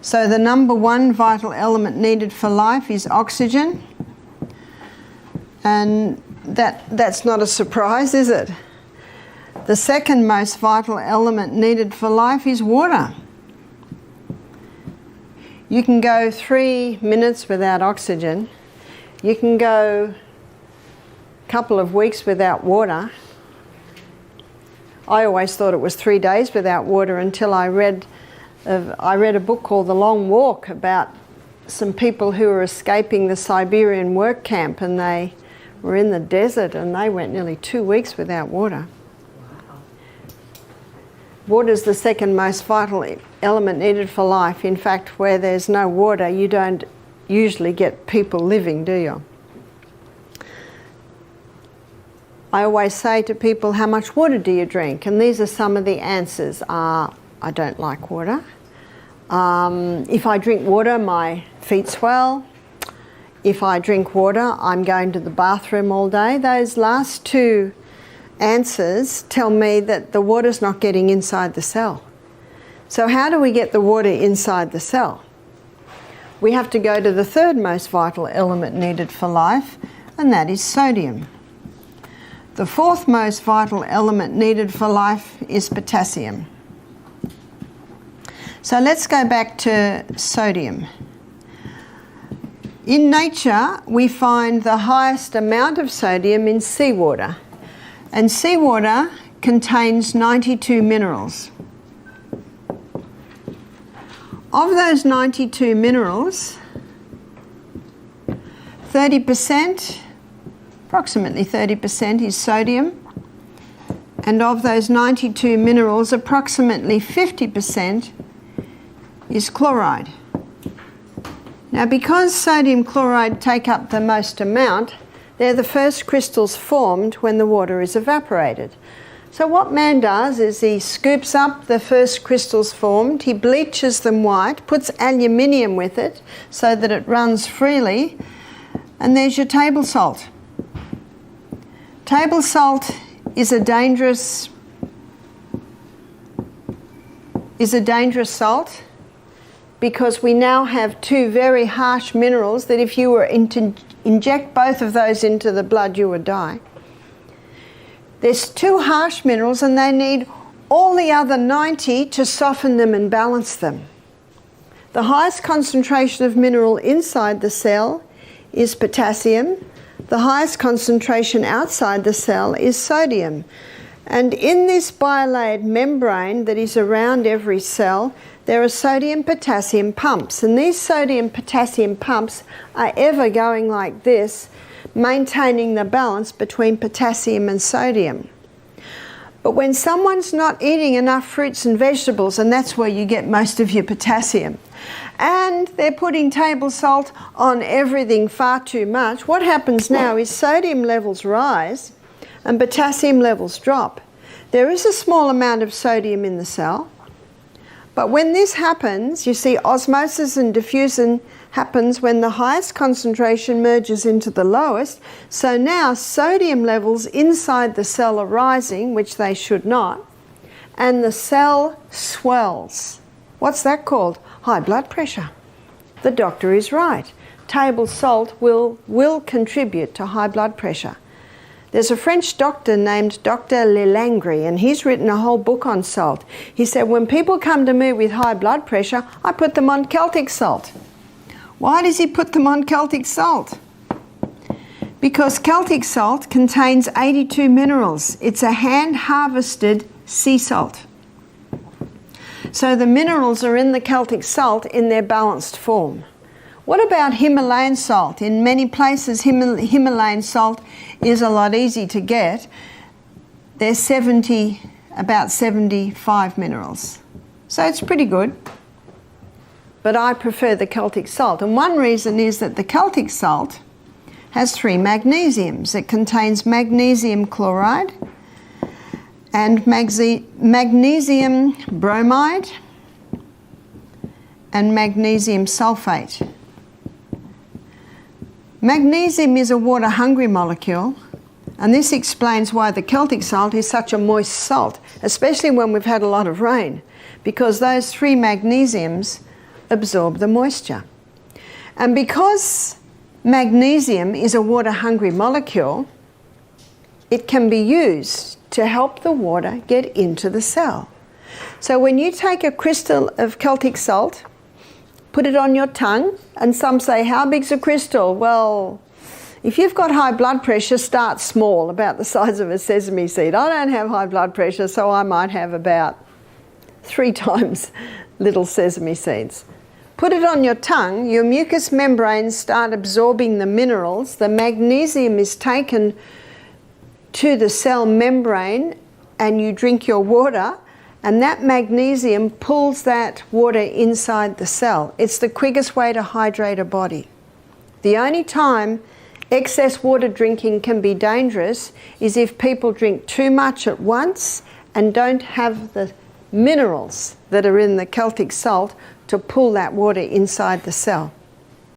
So the number one vital element needed for life is oxygen. And that's not a surprise, is it? The second most vital element needed for life is water. You can go 3 minutes without oxygen. You can go a couple of weeks without water. I always thought it was 3 days without water until I read a book called The Long Walk about some people who were escaping the Siberian work camp, and they were in the desert and they went nearly 2 weeks without water. Water is the second most vital element needed for life. In fact, where there's no water, you don't usually get people living, do you? I always say to people, how much water do you drink? And these are some of the answers. I don't like water. If I drink water, my feet swell. If I drink water, I'm going to the bathroom all day. Those last two answers tell me that the water's not getting inside the cell. So how do we get the water inside the cell? We have to go to the third most vital element needed for life, and that is sodium. The fourth most vital element needed for life is potassium. So let's go back to sodium. In nature, we find the highest amount of sodium in seawater. And seawater contains 92 minerals. Of those 92 minerals, 30%, approximately 30% is sodium. And of those 92 minerals, approximately 50% is chloride. Now, because sodium chloride take up the most amount, they're the first crystals formed when the water is evaporated. So what man does is he scoops up the first crystals formed, he bleaches them white, puts aluminium with it so that it runs freely, and there's your table salt. Table salt is a dangerous salt because we now have two very harsh minerals that if you were to inject both of those into the blood, you would die. There's two harsh minerals and they need all the other 90 to soften them and balance them. The highest concentration of mineral inside the cell is potassium. The highest concentration outside the cell is sodium. And in this bilayered membrane that is around every cell, there are sodium-potassium pumps. And these sodium-potassium pumps are ever going like this, maintaining the balance between potassium and sodium. But when someone's not eating enough fruits and vegetables, and that's where you get most of your potassium, and they're putting table salt on everything far too much, what happens now is sodium levels rise and potassium levels drop. There is a small amount of sodium in the cell, but when this happens, you see osmosis and diffusion happens when the highest concentration merges into the lowest. So now sodium levels inside the cell are rising, which they should not, and the cell swells. What's that called? High blood pressure. The doctor is right. Table salt will contribute to high blood pressure. There's a French doctor named Dr. Lelangre, and he's written a whole book on salt. He said, when people come to me with high blood pressure, I put them on Celtic salt. Why does he put them on Celtic salt? Because Celtic salt contains 82 minerals. It's a hand-harvested sea salt. So the minerals are in the Celtic salt in their balanced form. What about Himalayan salt? In many places, Himalayan salt is a lot easier to get. There's about 75 minerals. So it's pretty good. But I prefer the Celtic salt. And one reason is that the Celtic salt has 3 magnesiums. It contains magnesium chloride and magnesium bromide and magnesium sulfate. Magnesium is a water-hungry molecule, and this explains why the Celtic salt is such a moist salt, especially when we've had a lot of rain, because those 3 magnesiums, absorb the moisture. And because magnesium is a water-hungry molecule, it can be used to help the water get into the cell. So when you take a crystal of Celtic salt, put it on your tongue, and some say, how big's a crystal? Well, if you've got high blood pressure, start small, about the size of a sesame seed. I don't have high blood pressure, so I might have about 3 times little sesame seeds. Put it on your tongue, your mucous membranes start absorbing the minerals, the magnesium is taken to the cell membrane, and you drink your water, and that magnesium pulls that water inside the cell. It's the quickest way to hydrate a body. The only time excess water drinking can be dangerous is if people drink too much at once and don't have the minerals that are in the Celtic salt to pull that water inside the cell.